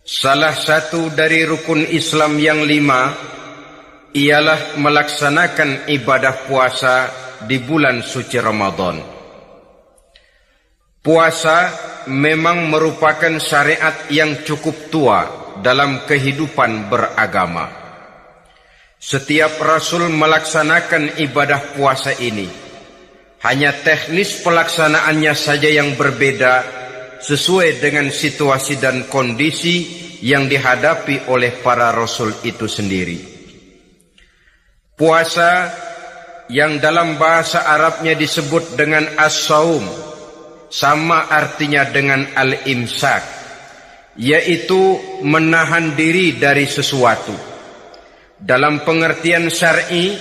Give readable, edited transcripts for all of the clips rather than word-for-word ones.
Salah satu dari rukun Islam yang 5 ialah melaksanakan ibadah puasa di bulan suci Ramadan. Puasa memang merupakan syariat yang cukup tua dalam kehidupan beragama. Setiap Rasul melaksanakan ibadah puasa ini. Hanya teknis pelaksanaannya saja yang berbeda sesuai dengan situasi dan kondisi yang dihadapi oleh para Rasul itu sendiri. Puasa yang dalam bahasa Arabnya disebut dengan as-saum, sama artinya dengan al-imsak, yaitu menahan diri dari sesuatu. Dalam pengertian syar'i,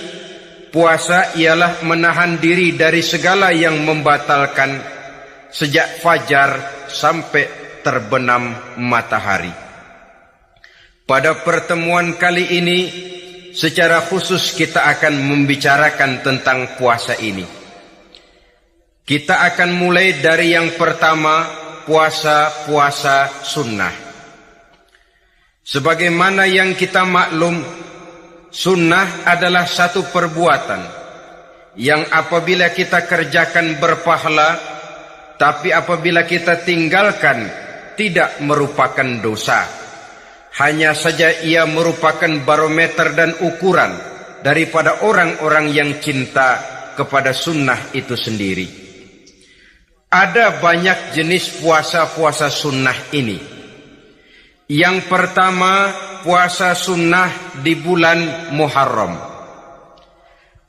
puasa ialah menahan diri dari segala yang membatalkan sejak fajar sampai terbenam matahari. Pada pertemuan kali ini, secara khusus kita akan membicarakan tentang puasa ini. Kita akan mulai dari yang pertama, puasa sunnah. Sebagaimana yang kita maklum, sunnah adalah satu perbuatan yang apabila kita kerjakan berpahala, tapi apabila kita tinggalkan tidak merupakan dosa. Hanya saja ia merupakan barometer dan ukuran daripada orang-orang yang cinta kepada sunnah itu sendiri. Ada banyak jenis puasa-puasa sunnah ini. Yang pertama, puasa sunnah di bulan Muharram.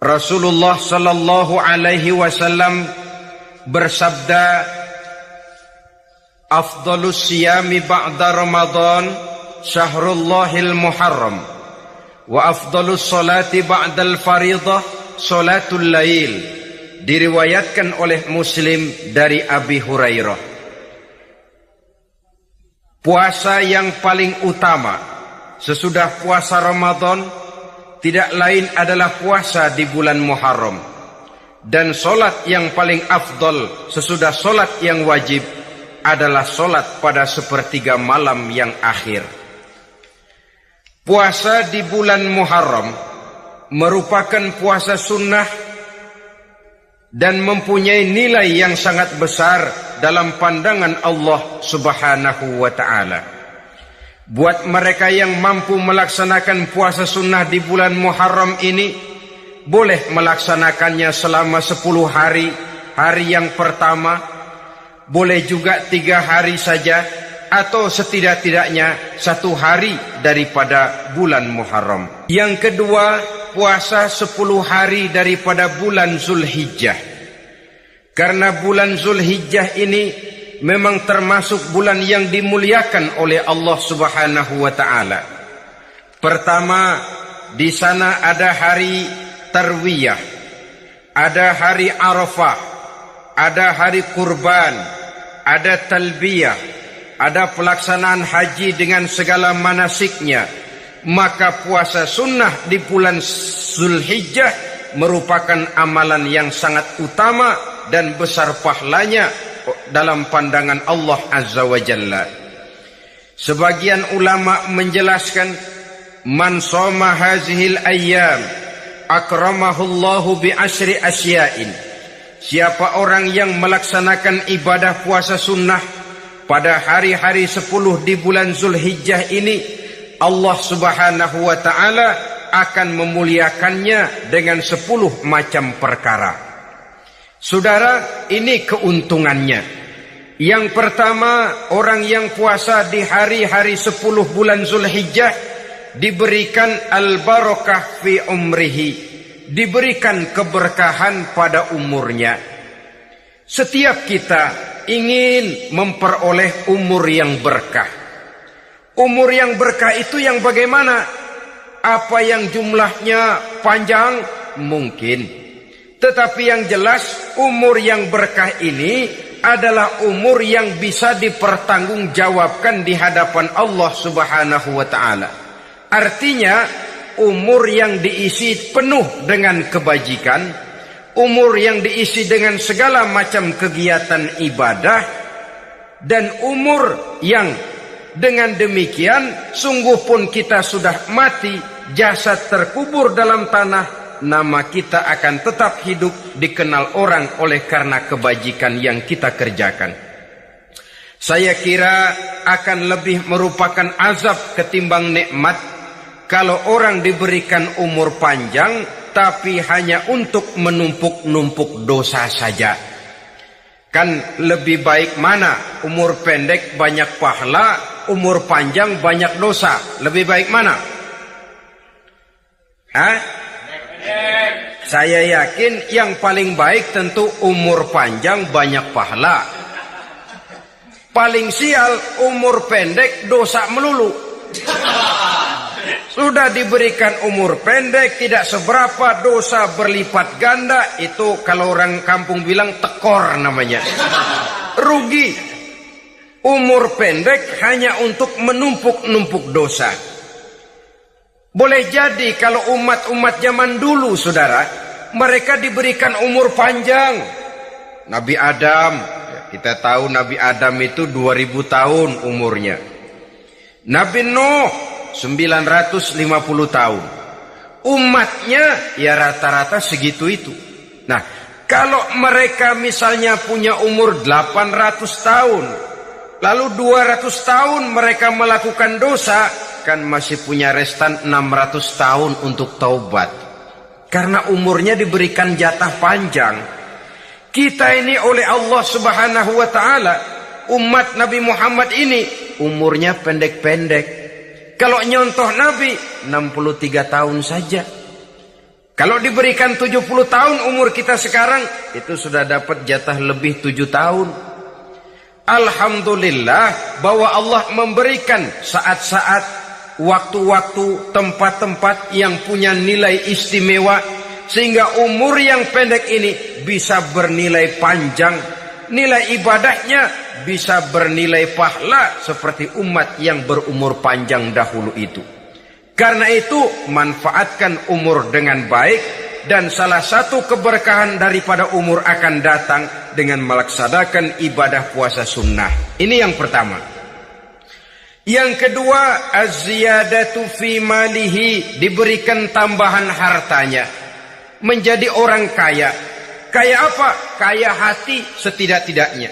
Rasulullah sallallahu alaihi wasallam bersabda, afdalus siyami ba'da Ramadan syahrullahil Muharram wa afdalus salati ba'dal faridah salatul lail. Diriwayatkan oleh Muslim dari Abi Hurairah. Puasa yang paling utama sesudah puasa Ramadan tidak lain adalah puasa di bulan Muharram. Dan solat yang paling afdol sesudah solat yang wajib adalah solat pada sepertiga malam yang akhir. Puasa di bulan Muharram merupakan puasa sunnah dan mempunyai nilai yang sangat besar dalam pandangan Allah Subhanahu wa ta'ala. Buat mereka yang mampu melaksanakan puasa sunnah di bulan Muharram ini, boleh melaksanakannya selama 10 hari. Hari yang pertama boleh juga 3 hari saja, atau setidak-tidaknya 1 hari daripada bulan Muharram. Yang kedua, puasa 10 hari daripada bulan Zulhijjah. Karena bulan Zulhijjah ini memang termasuk bulan yang dimuliakan oleh Allah Subhanahu wa ta'ala. Pertama, di sana ada hari Tarwiyah, ada hari Arafah, ada hari kurban, ada talbiyah, ada pelaksanaan haji dengan segala manasiknya. Maka puasa sunnah di bulan Zulhijjah merupakan amalan yang sangat utama dan besar pahalanya dalam pandangan Allah Azza wa Jalla. Sebagian ulama menjelaskan, man shoma hazihil ayyam akramahullahu bi asyri asya'in. Siapa orang yang melaksanakan ibadah puasa sunnah pada hari-hari 10 di bulan Zulhijjah ini, Allah Subhanahu wa ta'ala akan memuliakannya dengan 10 macam perkara. Saudara, ini keuntungannya. Yang pertama, orang yang puasa di hari-hari 10 bulan Zulhijjah diberikan al-barakah fi umrihi, diberikan keberkahan pada umurnya. Setiap kita ingin memperoleh umur yang berkah. Umur yang berkah itu yang bagaimana? Apa yang jumlahnya panjang? Mungkin. Tetapi yang jelas, umur yang berkah ini adalah umur yang bisa dipertanggungjawabkan di hadapan Allah Subhanahu wa ta'ala. Artinya, umur yang diisi penuh dengan kebajikan, umur yang diisi dengan segala macam kegiatan ibadah, dan umur yang Dengan demikian, sungguh pun kita sudah mati, jasad terkubur dalam tanah, nama kita akan tetap hidup, dikenal orang oleh karena kebajikan yang kita kerjakan. Saya kira akan lebih merupakan azab ketimbang nikmat kalau orang diberikan umur panjang tapi hanya untuk menumpuk-numpuk dosa saja. Kan lebih baik mana? Umur pendek banyak pahala, umur panjang banyak dosa. Lebih baik mana? Hah? Saya yakin yang paling baik tentu umur panjang banyak pahala. Paling sial umur pendek dosa melulu. Sudah diberikan umur pendek, tidak seberapa, dosa berlipat ganda. Itu kalau orang kampung bilang tekor namanya. Rugi. Umur pendek hanya untuk menumpuk-numpuk dosa. Boleh jadi kalau umat-umat zaman dulu, saudara, mereka diberikan umur panjang. Nabi Adam, kita tahu Nabi Adam itu 2000 tahun umurnya. Nabi Nuh 950 tahun. Umatnya ya rata-rata segitu itu. Nah, kalau mereka misalnya punya umur 800 tahun, lalu 200 tahun mereka melakukan dosa, kan masih punya restan 600 tahun untuk taubat. Karena umurnya diberikan jatah panjang. Kita ini oleh Allah Subhanahu wa taala, umat Nabi Muhammad ini umurnya pendek-pendek. Kalau nyontoh Nabi 63 tahun saja. Kalau diberikan 70 tahun umur kita sekarang, itu sudah dapat jatah lebih 7 tahun. Alhamdulillah bahwa Allah memberikan saat-saat, waktu-waktu, tempat-tempat yang punya nilai istimewa, sehingga umur yang pendek ini bisa bernilai panjang. Nilai ibadahnya bisa bernilai pahala seperti umat yang berumur panjang dahulu itu. Karena itu, manfaatkan umur dengan baik, dan salah satu keberkahan daripada umur akan datang dengan melaksanakan ibadah puasa sunnah. Ini yang pertama. Yang kedua, az-ziyadatu fi malihi, diberikan tambahan hartanya, menjadi orang kaya. Kaya apa? Kaya hati setidak-tidaknya.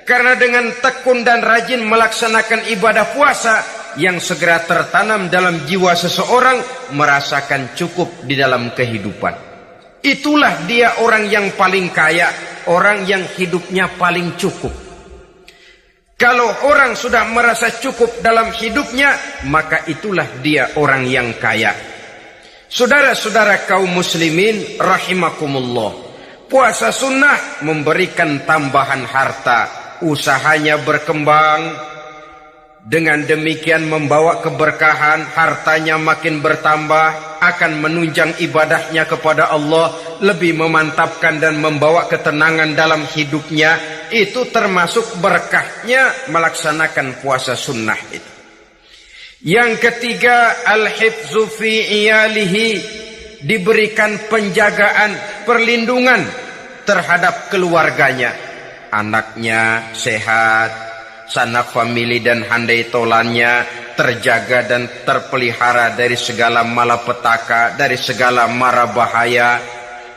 Karena dengan tekun dan rajin melaksanakan ibadah puasa, yang segera tertanam dalam jiwa seseorang, merasakan cukup di dalam kehidupan. Itulah dia orang yang paling kaya, orang yang hidupnya paling cukup. Kalau orang sudah merasa cukup dalam hidupnya, maka itulah dia orang yang kaya. Saudara-saudara kaum muslimin rahimakumullah, puasa sunnah memberikan tambahan harta, usahanya berkembang. Dengan demikian membawa keberkahan, hartanya makin bertambah, akan menunjang ibadahnya kepada Allah, lebih memantapkan dan membawa ketenangan dalam hidupnya. Itu termasuk berkahnya melaksanakan puasa sunnah itu. Yang ketiga, al-hifzu fi iyalihi, diberikan penjagaan, perlindungan terhadap keluarganya. Anaknya sehat, sanak famili dan handai tolannya terjaga dan terpelihara dari segala malapetaka, dari segala mara bahaya.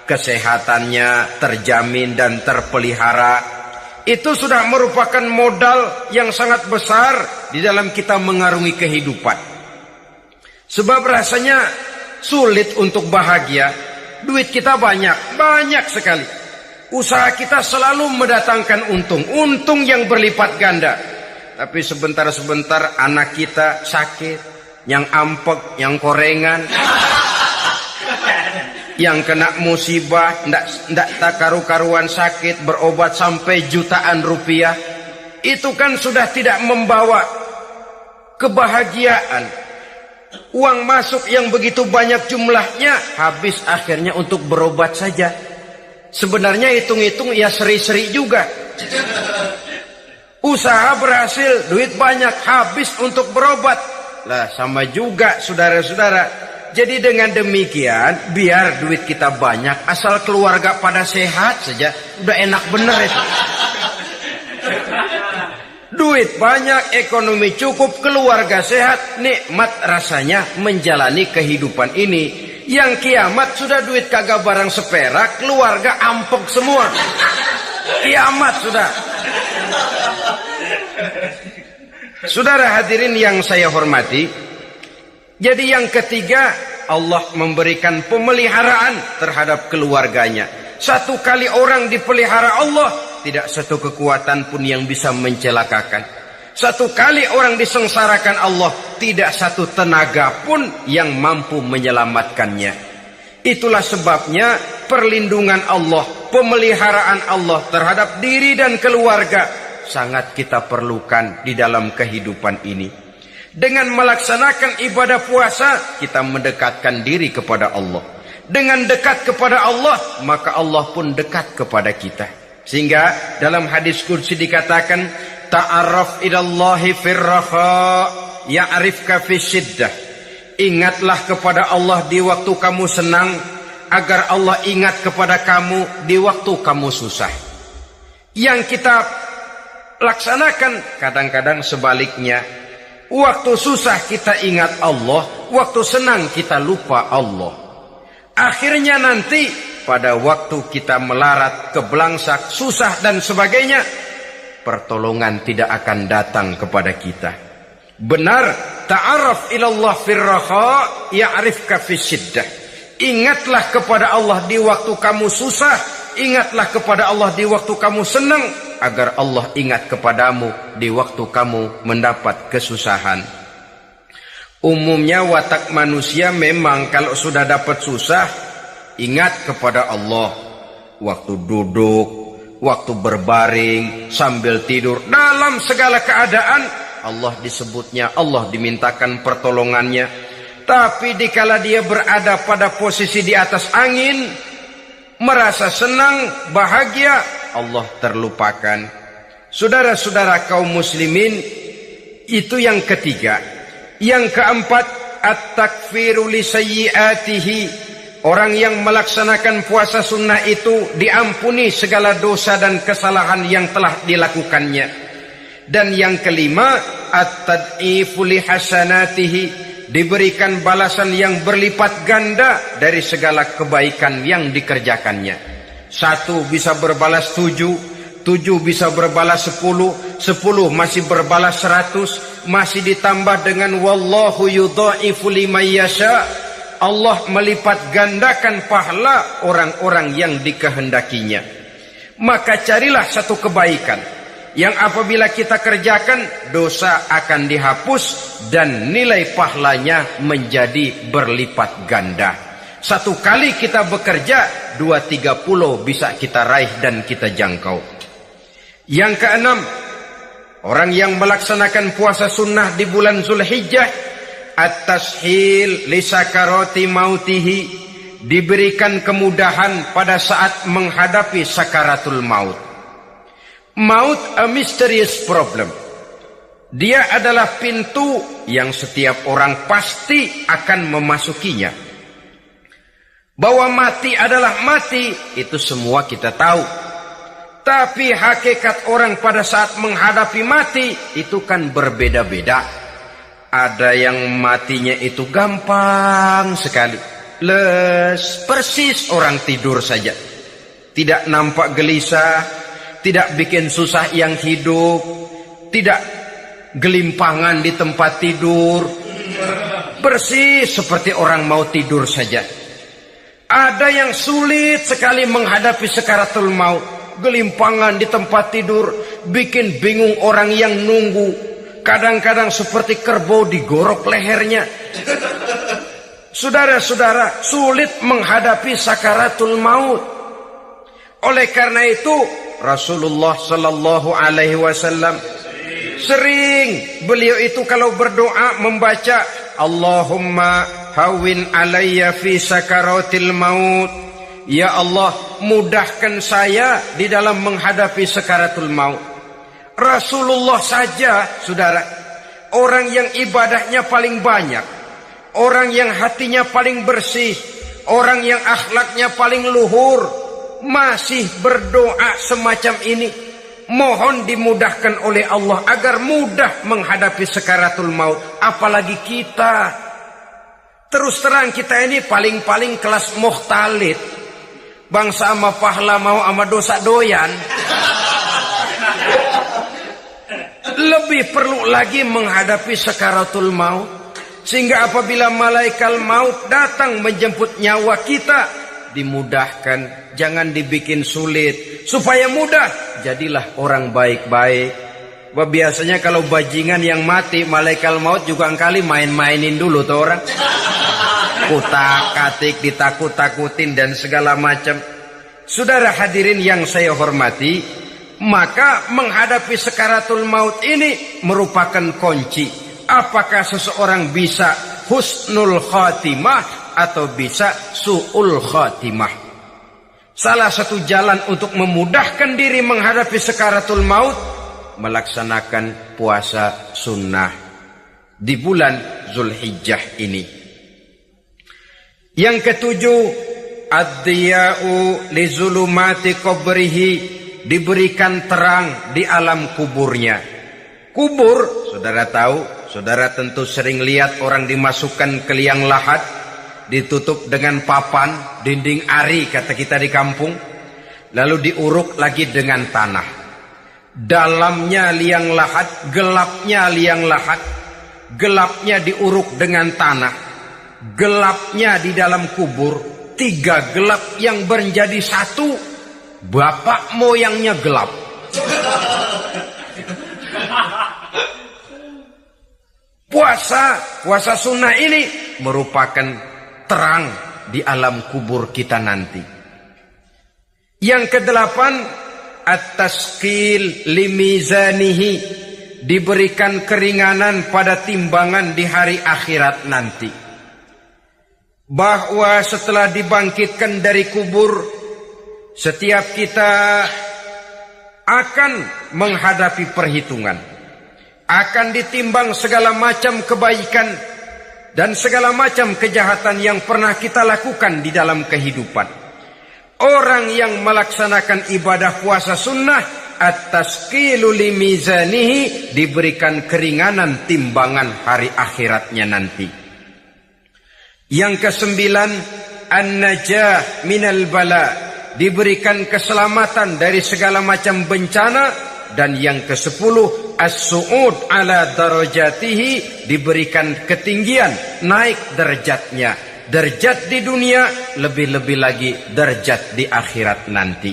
Kesehatannya terjamin dan terpelihara. Itu sudah merupakan modal yang sangat besar di dalam kita mengarungi kehidupan. Sebab rasanya sulit untuk bahagia. Duit kita banyak sekali. Usaha kita selalu mendatangkan untung yang berlipat ganda. Tapi sebentar-sebentar anak kita sakit, yang ampek, yang korengan, yang kena musibah, ndak tak karu-karuan sakit, berobat sampai jutaan rupiah. Itu kan sudah tidak membawa kebahagiaan. Uang masuk yang begitu banyak jumlahnya, habis akhirnya untuk berobat saja. Sebenarnya hitung-hitung ya seri-seri juga. Usaha berhasil, duit banyak, habis untuk berobat. Lah sama juga saudara-saudara. Jadi dengan demikian, biar duit kita banyak, asal keluarga pada sehat saja, udah enak bener itu. Duit banyak, ekonomi cukup, keluarga sehat, nikmat rasanya menjalani kehidupan ini. Yang kiamat sudah duit kagak barang seperak, keluarga ampok semua. Kiamat sudah. Saudara hadirin yang saya hormati, jadi yang ketiga, Allah memberikan pemeliharaan terhadap keluarganya. Satu kali orang dipelihara Allah, tidak satu kekuatan pun yang bisa mencelakakan. Satu kali orang disengsarakan Allah, tidak satu tenaga pun yang mampu menyelamatkannya. Itulah sebabnya perlindungan Allah, pemeliharaan Allah terhadap diri dan keluarga sangat kita perlukan di dalam kehidupan ini. Dengan melaksanakan ibadah puasa, kita mendekatkan diri kepada Allah. Dengan dekat kepada Allah, maka Allah pun dekat kepada kita. Sehingga dalam hadis qudsi dikatakan, ta'arraf ilallahi firraha ya'rifka fisyiddah. Ingatlah kepada Allah di waktu kamu senang, agar Allah ingat kepada kamu di waktu kamu susah. Yang kita laksanakan kadang-kadang sebaliknya. Waktu susah kita ingat Allah, waktu senang kita lupa Allah. Akhirnya nanti pada waktu kita melarat, kebelangsak, susah dan sebagainya, pertolongan tidak akan datang kepada kita. Benar, ta'arraf ilallah firraha ya'rifka fisyiddah. Ingatlah kepada Allah di waktu kamu susah, ingatlah kepada Allah di waktu kamu senang, agar Allah ingat kepadamu di waktu kamu mendapat kesusahan. Umumnya watak manusia memang kalau sudah dapat susah, ingat kepada Allah. Waktu duduk, waktu berbaring, sambil tidur, dalam segala keadaan Allah disebutnya, Allah dimintakan pertolongannya. Tapi dikala dia berada pada posisi di atas angin, merasa senang, bahagia, Allah terlupakan. Saudara-saudara kaum muslimin, itu yang ketiga. Yang keempat, at-takfiru li sayyiatihi. Orang yang melaksanakan puasa sunnah itu diampuni segala dosa dan kesalahan yang telah dilakukannya. Dan yang kelima, at-tad'ifu li hasanatihi. Diberikan balasan yang berlipat ganda dari segala kebaikan yang dikerjakannya. 1 bisa berbalas 7, 7 bisa berbalas 10, 10 masih berbalas 100, masih ditambah dengan wallahu yudha'ifu liman yasha. Allah melipat gandakan pahala orang-orang yang dikehendakinya. Maka carilah satu kebaikan yang apabila kita kerjakan, dosa akan dihapus dan nilai pahalanya menjadi berlipat ganda. 1 kali kita bekerja, 2-3 pulau bisa kita raih dan kita jangkau. Yang keenam, orang yang melaksanakan puasa sunnah di bulan Zulhijjah, at-tashil li sakarati mautihi, diberikan kemudahan pada saat menghadapi sakaratul maut. Maut a mysterious problem. Dia adalah pintu yang setiap orang pasti akan memasukinya. Bahwa mati adalah mati, itu semua kita tahu. Tapi hakikat orang pada saat menghadapi mati itu kan berbeda-beda. Ada yang matinya itu gampang sekali, persis orang tidur saja, tidak nampak gelisah, tidak bikin susah yang hidup, tidak gelimpangan di tempat tidur, persis seperti orang mau tidur saja. Ada yang sulit sekali menghadapi sakaratul maut, gelimpangan di tempat tidur, bikin bingung orang yang nunggu. Kadang-kadang seperti kerbau digorok lehernya. Saudara-saudara, sulit menghadapi sakaratul maut. Oleh karena itu, Rasulullah sallallahu alaihi wasallam sering beliau itu kalau berdoa membaca Allahumma hawin alayya fi sakaratil maut. Ya Allah, mudahkan saya di dalam menghadapi sakaratul maut. Rasulullah saja, saudara, orang yang ibadahnya paling banyak, orang yang hatinya paling bersih, orang yang akhlaknya paling luhur, masih berdoa semacam ini. mohon dimudahkan oleh Allah agar mudah menghadapi sakaratul maut. Apalagi kita, terus terang kita ini paling-paling kelas mukhtalid, bangsa ama pahala mau ama dosa doyan. Lebih perlu lagi menghadapi sakaratul maut, sehingga apabila malaikat maut datang menjemput nyawa kita, dimudahkan, jangan dibikin sulit, supaya mudah. Jadilah orang baik-baik. Biasanya kalau bajingan yang mati, malaikat maut juga kali main-mainin dulu tuh orang, kutak-katik, ditakut-takutin dan segala macam. Saudara hadirin yang saya hormati, maka menghadapi sakaratul maut ini merupakan kunci. Apakah seseorang bisa husnul khatimah atau bisa su'ul khatimah? Salah satu jalan untuk memudahkan diri menghadapi sakaratul maut, melaksanakan puasa sunnah di bulan Zulhijjah ini. Yang ketujuh, ad-diya'u li zulumati qabrihi, diberikan terang di alam kuburnya. Kubur, saudara tahu, saudara tentu sering lihat orang dimasukkan ke liang lahat, ditutup dengan papan, dinding ari kata kita di kampung, lalu diuruk lagi dengan tanah. Dalamnya liang lahat, gelapnya liang lahat, gelapnya diuruk dengan tanah, gelapnya di dalam kubur, tiga gelap yang menjadi satu. Bapak moyangnya gelap. Puasa sunnah ini merupakan terang di alam kubur kita nanti. Yang kedelapan, at-taskil limizanihi, diberikan keringanan pada timbangan di hari akhirat nanti. Bahwa setelah dibangkitkan dari kubur, setiap kita akan menghadapi perhitungan, akan ditimbang segala macam kebaikan dan segala macam kejahatan yang pernah kita lakukan di dalam kehidupan. Orang yang melaksanakan ibadah puasa sunnah, at-taskilu limizanihi, diberikan keringanan timbangan hari akhiratnya nanti. Yang kesembilan, an-najah minal bala, diberikan keselamatan dari segala macam bencana. Dan yang ke-10, as-su'ud ala darajatihi, diberikan ketinggian, naik derajatnya. Derajat di dunia, lebih-lebih lagi derajat di akhirat nanti.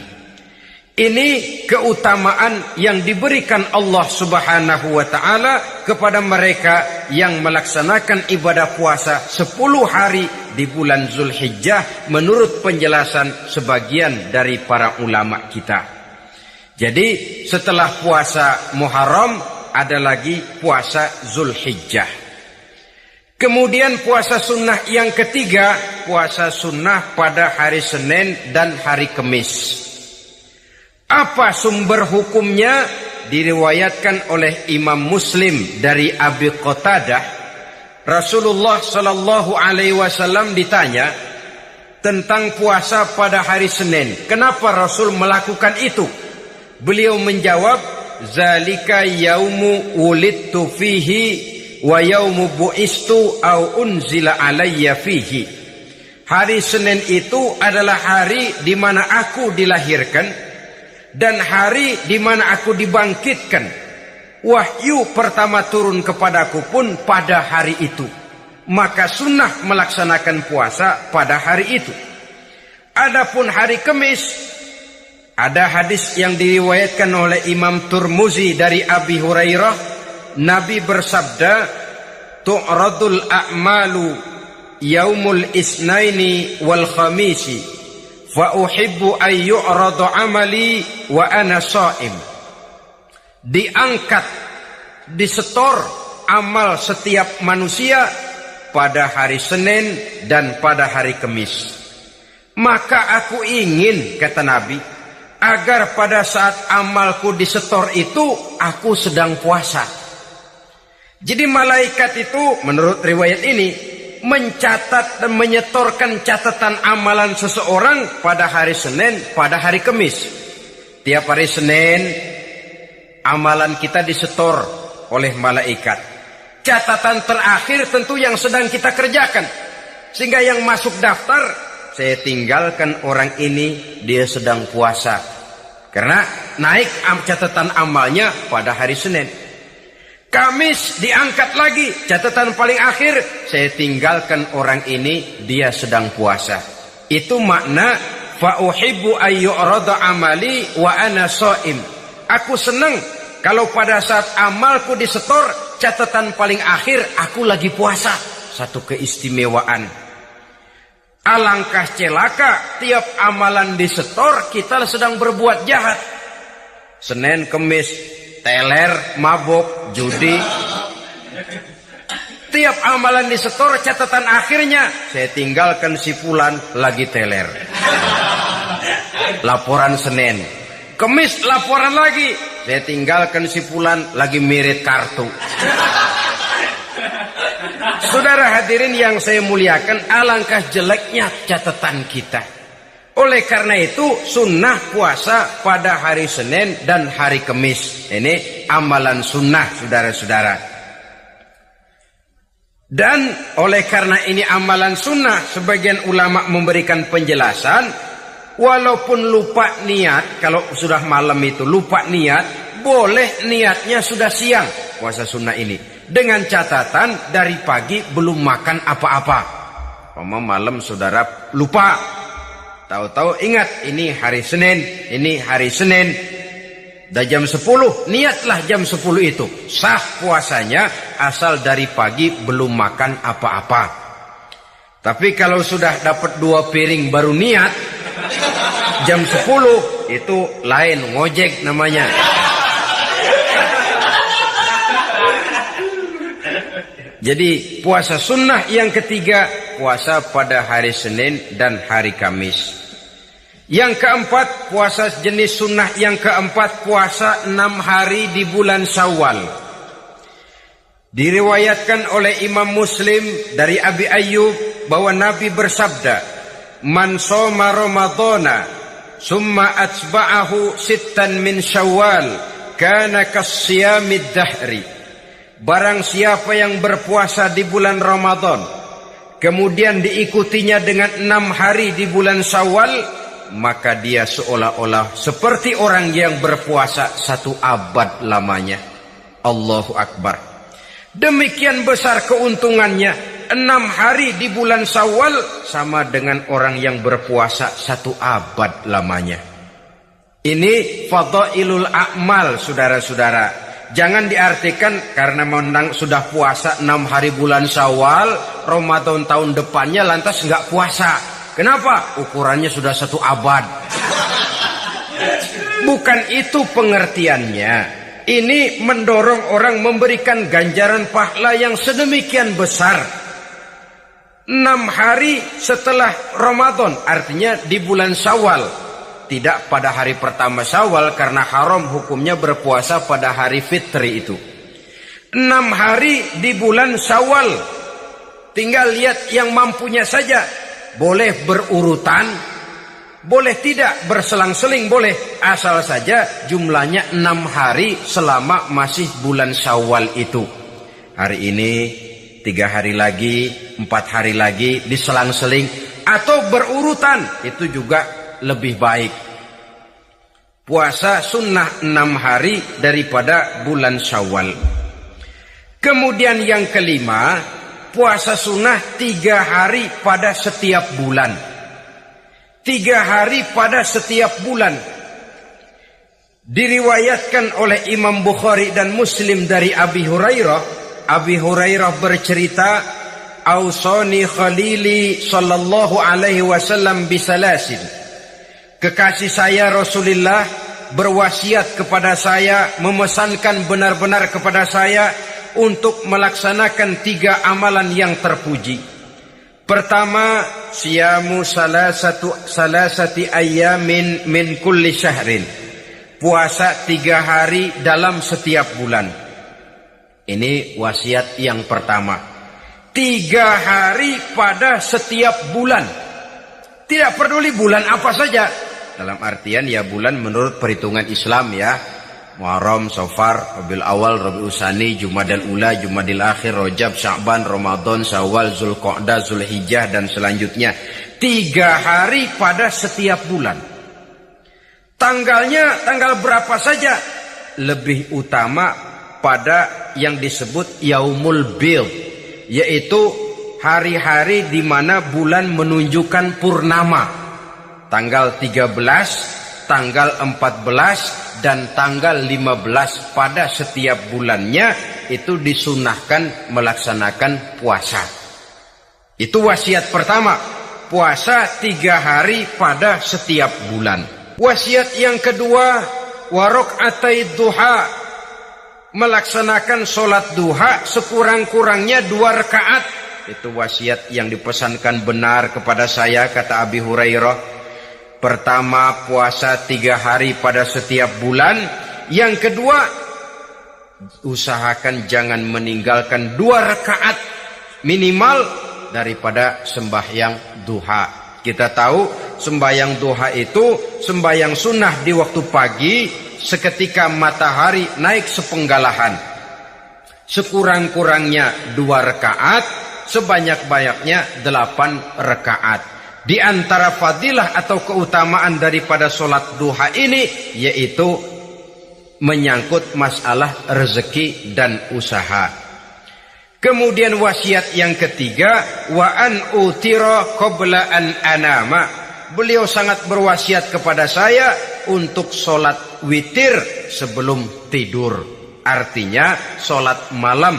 Ini keutamaan yang diberikan Allah Subhanahu wa ta'ala kepada mereka yang melaksanakan ibadah puasa 10 hari di bulan Zulhijjah, menurut penjelasan sebagian dari para ulama kita. Jadi setelah puasa Muharram ada lagi puasa Zulhijjah. Kemudian puasa sunnah yang ketiga, puasa sunnah pada hari Senin dan hari Kamis. Apa sumber hukumnya? Diriwayatkan oleh Imam Muslim dari Abi Qatadah, Rasulullah sallallahu alaihi wasallam ditanya tentang puasa pada hari Senin. Kenapa Rasul melakukan itu? Beliau menjawab, zalika yaumu wulidtu fihi wa yaumu bu'istu au unzila alayya fihi. Hari Senin itu adalah hari di mana aku dilahirkan dan hari di mana aku dibangkitkan. Wahyu pertama turun kepadaku pun pada hari itu. Maka sunnah melaksanakan puasa pada hari itu. Adapun hari Kamis, ada hadis yang diriwayatkan oleh Imam Turmuzi dari Abi Hurairah, Nabi bersabda, tu'radul a'malu yaumul isnaini wal khamisi, fa uhibbu an yu'radu amali wa ana sha'im. Diangkat, disetor amal setiap manusia pada hari Senin dan pada hari Kamis. Maka aku ingin, kata Nabi, agar pada saat amalku disetor itu aku sedang puasa. Jadi malaikat itu menurut riwayat ini mencatat dan menyetorkan catatan amalan seseorang pada hari Senin, pada hari Kamis. Tiap hari Senin amalan kita disetor oleh malaikat. Catatan terakhir tentu yang sedang kita kerjakan. Sehingga yang masuk daftar, saya tinggalkan orang ini, dia sedang puasa. Karena naik catatan amalnya pada hari Senin. Kamis diangkat lagi, catatan paling akhir, saya tinggalkan orang ini, dia sedang puasa. Itu makna fa uhibbu ayyurada amali wa ana shaim. Aku senang kalau pada saat amalku disetor, catatan paling akhir aku lagi puasa. Satu keistimewaan. Alangkah celaka tiap amalan disetor kita sedang berbuat jahat. Senin, Kemis, teler, mabok, judi. Tiap amalan disetor catatan akhirnya saya tinggalkan si fulan lagi teler. Laporan Senin. Kemis laporan lagi. Saya tinggalkan si fulan lagi mirip kartu. Saudara hadirin yang saya muliakan, alangkah jeleknya catatan kita. Oleh karena itu sunnah puasa pada hari Senin dan hari Kemis. Ini amalan sunnah saudara-saudara. Dan oleh karena ini amalan sunnah, sebagian ulama memberikan penjelasan, walaupun lupa niat, kalau sudah malam itu lupa niat, boleh niatnya sudah siang puasa sunnah ini. Dengan catatan dari pagi belum makan apa-apa. Malam saudara lupa, tahu-tahu ingat ini hari Senin, ini hari Senin. Dah jam 10, niatlah jam 10 itu. Sah puasanya asal dari pagi belum makan apa-apa. Tapi kalau sudah dapat 2 piring baru niat, jam 10 itu lain, ngojek namanya. Jadi puasa sunnah yang ketiga, puasa pada hari Senin dan hari Kamis. Yang keempat, puasa jenis sunnah yang keempat, puasa 6 hari di bulan Syawal. Diriwayatkan oleh Imam Muslim dari Abi Ayyub bahwa Nabi bersabda, "Man shoma Ramadhana summa atba'ahu sittan min Syawal kana kasyamid dahri." Barang siapa yang berpuasa di bulan Ramadan, kemudian diikutinya dengan 6 hari di bulan Syawal, maka dia seolah-olah seperti orang yang berpuasa 1 abad lamanya. Allahu Akbar. Demikian besar keuntungannya. 6 hari di bulan Syawal sama dengan orang yang berpuasa 1 abad lamanya. Ini fadailul a'mal saudara-saudara. Jangan diartikan karena menang sudah puasa 6 hari bulan Syawal, Ramadan tahun depannya lantas nggak puasa. Kenapa? Ukurannya sudah 1 abad. Bukan itu pengertiannya. Ini mendorong orang memberikan ganjaran pahala yang sedemikian besar. 6 hari setelah Ramadan, artinya di bulan Syawal. Tidak pada hari pertama Syawal karena haram hukumnya berpuasa pada hari fitri itu. 6 hari di bulan Syawal. Tinggal lihat yang mampunya saja. Boleh berurutan, boleh tidak berselang-seling, boleh. Asal saja jumlahnya 6 hari selama masih bulan Syawal itu. Hari ini 3 hari lagi, 4 hari lagi diselang-seling atau berurutan, itu juga lebih baik. Puasa sunnah 6 hari daripada bulan Syawal. Kemudian yang kelima, puasa sunnah 3 hari pada setiap bulan. 3 hari pada setiap bulan. Diriwayatkan oleh Imam Bukhari dan Muslim dari Abi Hurairah. Abi Hurairah bercerita, "Ausani khalili sallallahu alaihi wasallam bisalasin." Kekasih saya Rasulullah berwasiat kepada saya, memesankan benar-benar kepada saya untuk melaksanakan 3 amalan yang terpuji. Pertama, siyamu salasati ayyamin min kulli syahrin. Puasa 3 hari dalam setiap bulan. Ini wasiat yang pertama. 3 hari pada setiap bulan. Tidak peduli bulan apa saja. Dalam artian ya bulan menurut perhitungan Islam ya. Muharram, Safar, Rabiul Awal, Rabiul Tsani, Jumadal Ula, Jumadil Akhir, Rajab, Sya'ban, Ramadan, Syawal, Zulqa'dah, Zulhijjah dan selanjutnya. 3 hari pada setiap bulan. Tanggalnya tanggal berapa saja? Lebih utama pada yang disebut Yaumul Bid, yaitu hari-hari di mana bulan menunjukkan purnama. Tanggal 13, tanggal 14 dan tanggal 15 pada setiap bulannya itu disunahkan melaksanakan puasa. Itu wasiat pertama, puasa 3 hari pada setiap bulan. Wasiat yang kedua, warok'atai duha, melaksanakan sholat duha sekurang-kurangnya 2 rakaat. Itu wasiat yang dipesankan benar kepada saya, kata Abi Hurairah. Pertama, puasa 3 hari pada setiap bulan. Yang kedua, usahakan jangan meninggalkan 2 rakaat minimal daripada sembahyang duha. Kita tahu sembahyang duha itu sembahyang sunnah di waktu pagi seketika matahari naik sepenggalahan. Sekurang-kurangnya 2 rakaat, sebanyak-banyaknya 8 rakaat. Di antara fadilah atau keutamaan daripada sholat duha ini yaitu menyangkut masalah rezeki dan usaha. Kemudian wasiat yang ketiga, wa an utira qabla an anama. Beliau sangat berwasiat kepada saya untuk sholat witir sebelum tidur. Artinya sholat malam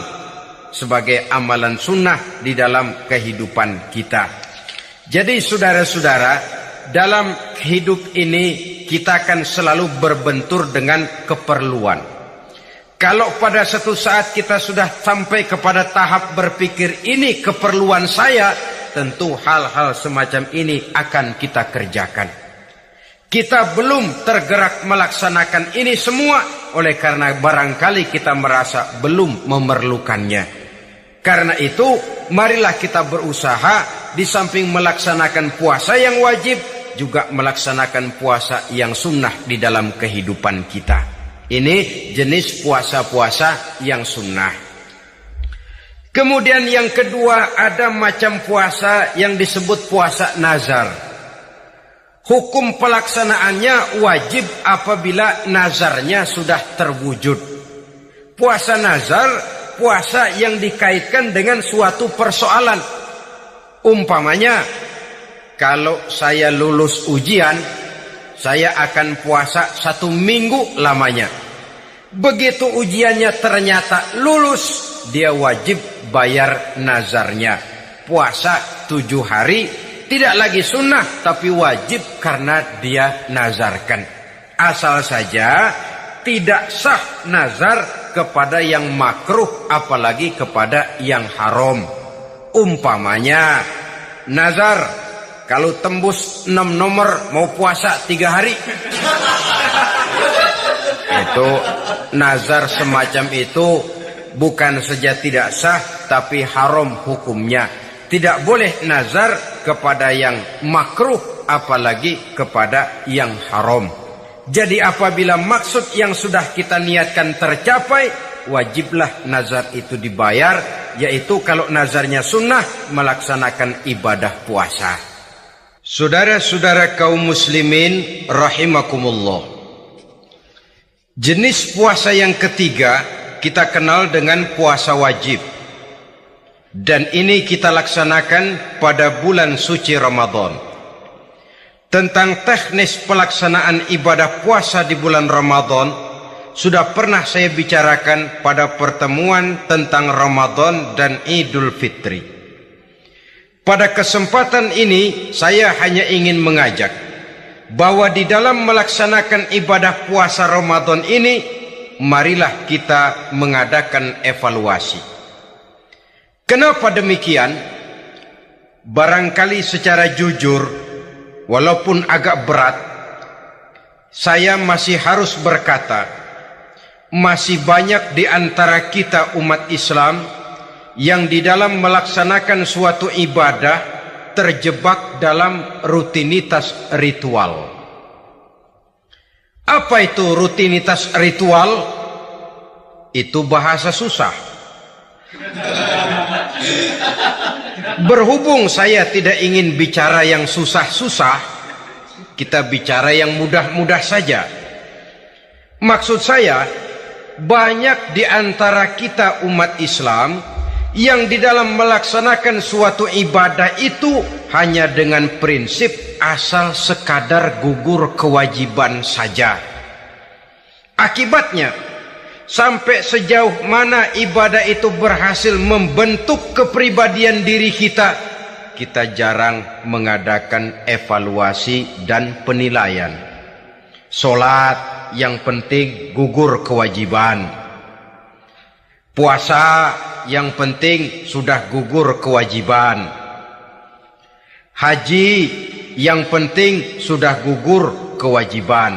sebagai amalan sunnah di dalam kehidupan kita. Jadi saudara-saudara, dalam hidup ini kita akan selalu berbentur dengan keperluan. Kalau pada satu saat kita sudah sampai kepada tahap berpikir ini keperluan saya, tentu hal-hal semacam ini akan kita kerjakan. Kita belum tergerak melaksanakan ini semua oleh karena barangkali kita merasa belum memerlukannya. Karena itu, marilah kita berusaha di samping melaksanakan puasa yang wajib, juga melaksanakan puasa yang sunnah di dalam kehidupan kita. Ini jenis puasa-puasa yang sunnah. Kemudian yang kedua, ada macam puasa yang disebut puasa nazar. Hukum pelaksanaannya wajib apabila nazarnya sudah terwujud. Puasa nazar, puasa yang dikaitkan dengan suatu persoalan. Umpamanya, kalau saya lulus ujian, saya akan puasa 1 minggu lamanya. Begitu ujiannya ternyata lulus, dia wajib bayar nazarnya. Puasa 7 hari, tidak lagi sunnah, tapi wajib karena dia nazarkan. Asal saja tidak sah nazar kepada yang makruh, apalagi kepada yang haram. Umpamanya, nazar kalau tembus 6 nomor mau puasa 3 hari. Itu nazar semacam itu bukan saja tidak sah, tapi haram hukumnya. Tidak boleh nazar kepada yang makruh, apalagi kepada yang haram. Jadi apabila maksud yang sudah kita niatkan tercapai, wajiblah nazar itu dibayar, yaitu kalau nazarnya sunnah, melaksanakan ibadah puasa. Saudara-saudara kaum muslimin rahimakumullah. Jenis puasa yang ketiga kita kenal dengan puasa wajib. Dan ini kita laksanakan pada bulan suci Ramadan. Tentang teknis pelaksanaan ibadah puasa di bulan Ramadan sudah pernah saya bicarakan pada pertemuan tentang Ramadan dan Idul Fitri. Pada kesempatan ini saya hanya ingin mengajak bahwa di dalam melaksanakan ibadah puasa Ramadan ini, marilah kita mengadakan evaluasi. Kenapa demikian? Barangkali secara jujur, walaupun agak berat, saya masih harus berkata, masih banyak di antara kita umat Islam yang di dalam melaksanakan suatu ibadah terjebak dalam rutinitas ritual. Apa itu rutinitas ritual? Itu bahasa susah. Berhubung saya tidak ingin bicara yang susah-susah, kita bicara yang mudah-mudah saja. Maksud saya, banyak di antara kita umat Islam yang di dalam melaksanakan suatu ibadah itu hanya dengan prinsip asal sekadar gugur kewajiban saja. Akibatnya, sampai sejauh mana ibadah itu berhasil membentuk kepribadian diri kita, kita jarang mengadakan evaluasi dan penilaian. Solat yang penting gugur kewajiban. Puasa yang penting sudah gugur kewajiban. Haji yang penting sudah gugur kewajiban.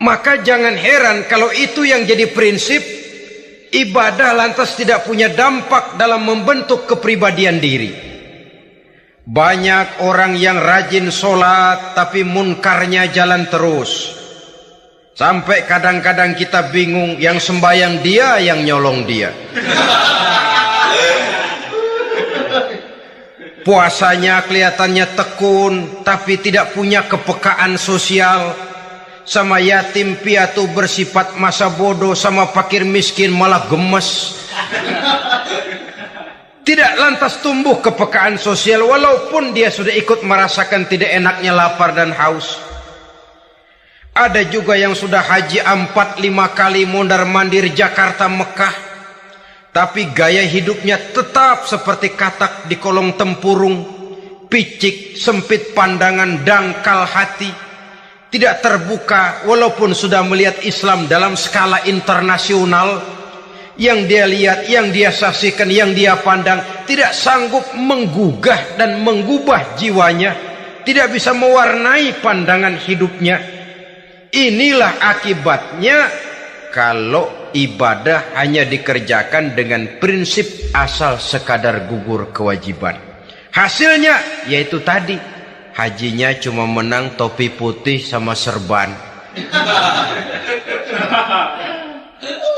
Maka jangan heran kalau itu yang jadi prinsip, ibadah lantas tidak punya dampak dalam membentuk kepribadian diri. Banyak orang yang rajin sholat tapi munkarnya jalan terus. Sampai kadang-kadang kita bingung, yang sembahyang dia, yang nyolong dia. Puasanya kelihatannya tekun tapi tidak punya kepekaan sosial. Sama yatim piatu bersifat masa bodoh, sama fakir miskin malah gemes. Tidak lantas tumbuh kepekaan sosial walaupun dia sudah ikut merasakan tidak enaknya lapar dan haus. Ada juga yang sudah haji 4-5 kali mondar-mandir Jakarta Mekah, tapi gaya hidupnya tetap seperti katak di kolong tempurung, picik, sempit pandangan, dangkal hati, tidak terbuka walaupun sudah melihat Islam dalam skala internasional. Yang dia lihat, yang dia saksikan, yang dia pandang tidak sanggup menggugah dan mengubah jiwanya, tidak bisa mewarnai pandangan hidupnya. Inilah akibatnya kalau ibadah hanya dikerjakan dengan prinsip asal sekadar gugur kewajiban. Hasilnya yaitu tadi, hajinya cuma menang topi putih sama serban.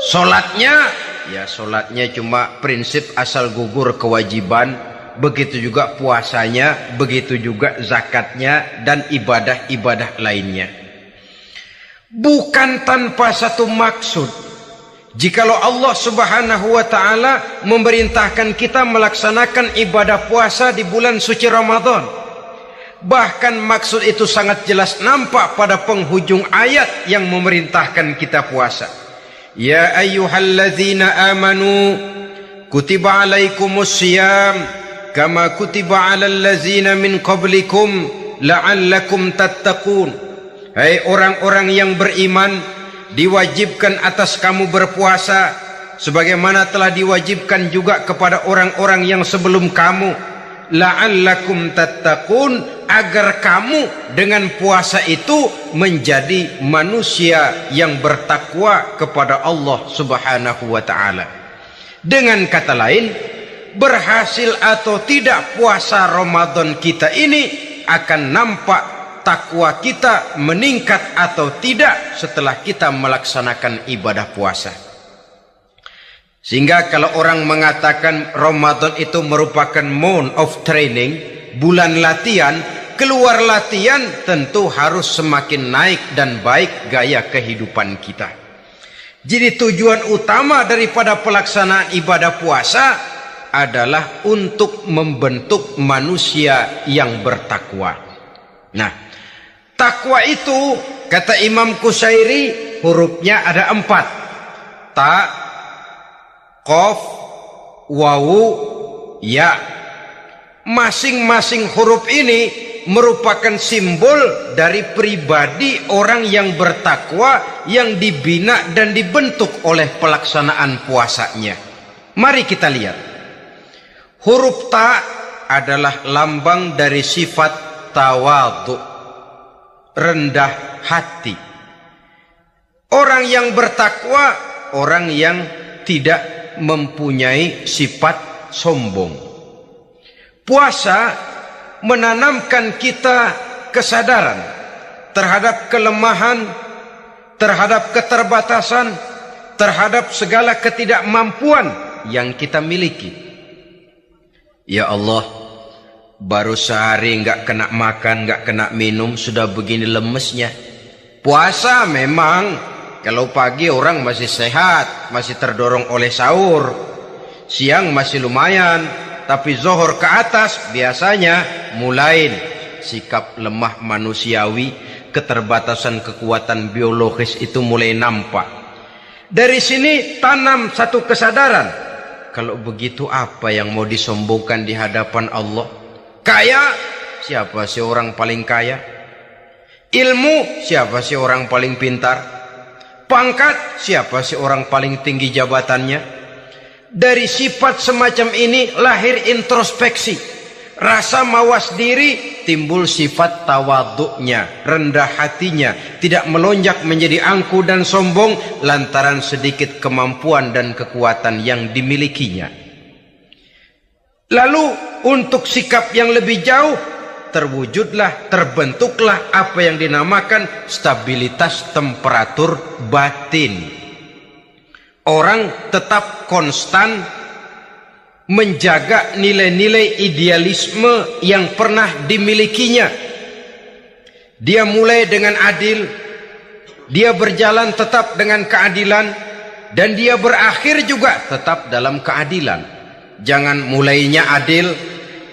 Solatnya cuma prinsip asal gugur kewajiban. Begitu juga puasanya, begitu juga zakatnya dan ibadah-ibadah lainnya. Bukan tanpa satu maksud, jikalau Allah Subhanahu wa ta'ala memerintahkan kita melaksanakan ibadah puasa di bulan suci Ramadan. Bahkan maksud itu sangat jelas nampak pada penghujung ayat yang memerintahkan kita puasa. Ya ayyuhalladzina amanu kutiba alaikumus siyam kama kutiba alal ladzina min qablikum la'allakum tattaqun. Hai orang-orang yang beriman, diwajibkan atas kamu berpuasa sebagaimana telah diwajibkan juga kepada orang-orang yang sebelum kamu, la'allakum tattaqun, agar kamu dengan puasa itu menjadi manusia yang bertakwa kepada Allah Subhanahu wa ta'ala. Dengan kata lain, berhasil atau tidak puasa Ramadan kita ini akan nampak takwa kita meningkat atau tidak setelah kita melaksanakan ibadah puasa. Sehingga kalau orang mengatakan Ramadan itu merupakan month of training, bulan latihan, keluar latihan tentu harus semakin naik dan baik gaya kehidupan kita. Jadi tujuan utama daripada pelaksanaan ibadah puasa adalah untuk membentuk manusia yang bertakwa. Nah, takwa itu kata Imam Qusairi hurufnya ada 4. Ta, qaf, wawu, ya. Masing-masing huruf ini merupakan simbol dari pribadi orang yang bertakwa yang dibina dan dibentuk oleh pelaksanaan puasanya. Mari kita lihat. Huruf ta adalah lambang dari sifat tawadhu, rendah hati. Orang yang bertakwa, orang yang tidak mempunyai sifat sombong. Puasa menanamkan kita kesadaran terhadap kelemahan, terhadap keterbatasan, terhadap segala ketidakmampuan yang kita miliki. Ya Allah, baru sehari nggak kena makan, nggak kena minum, sudah begini lemesnya. Puasa memang, kalau pagi orang masih sehat, masih terdorong oleh sahur. Siang masih lumayan, tapi zuhur ke atas biasanya mulai sikap lemah manusiawi, keterbatasan kekuatan biologis itu mulai nampak. Dari sini tanam satu kesadaran, kalau begitu apa yang mau disombongkan di hadapan Allah? Kaya, siapa sih orang paling kaya? Ilmu, siapa sih orang paling pintar? Pangkat, siapa sih orang paling tinggi jabatannya? Dari sifat semacam ini lahir introspeksi, rasa mawas diri, timbul sifat tawaduknya, rendah hatinya, tidak melonjak menjadi angku dan sombong lantaran sedikit kemampuan dan kekuatan yang dimilikinya. Lalu untuk sikap yang lebih jauh, terwujudlah, terbentuklah apa yang dinamakan stabilitas temperatur batin. Orang tetap konstan menjaga nilai-nilai idealisme yang pernah dimilikinya. Dia mulai dengan adil, dia berjalan tetap dengan keadilan, dan dia berakhir juga tetap dalam keadilan. Jangan mulainya adil,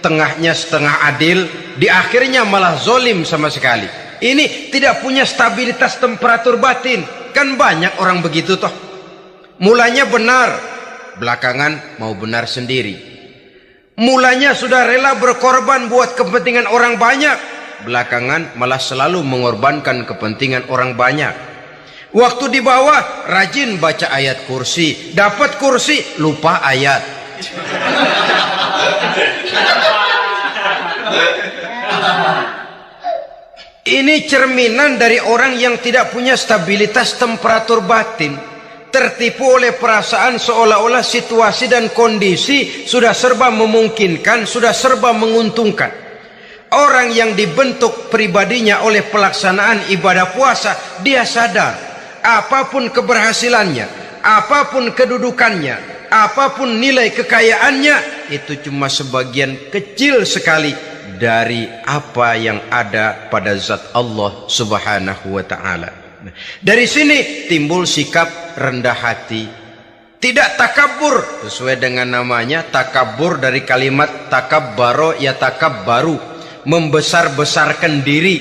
tengahnya setengah adil, di akhirnya malah zolim sama sekali. Ini tidak punya stabilitas temperatur batin. Kan banyak orang begitu toh. Mulanya benar, belakangan mau benar sendiri. Mulanya sudah rela berkorban buat kepentingan orang banyak, belakangan malah selalu mengorbankan kepentingan orang banyak. Waktu di bawah rajin baca ayat kursi, dapat kursi lupa ayat. Ini cerminan dari orang yang tidak punya stabilitas temperatur batin, tertipu oleh perasaan seolah-olah situasi dan kondisi sudah serba memungkinkan, sudah serba menguntungkan. Orang yang dibentuk pribadinya oleh pelaksanaan ibadah puasa, dia sadar apapun keberhasilannya, apapun kedudukannya, apapun nilai kekayaannya, itu cuma sebagian kecil sekali dari apa yang ada pada zat Allah Subhanahu wa ta'ala. Dari sini timbul sikap rendah hati, tidak takabur, sesuai dengan namanya takabur dari kalimat takabbaro ya takabbaru, membesar-besarkan diri.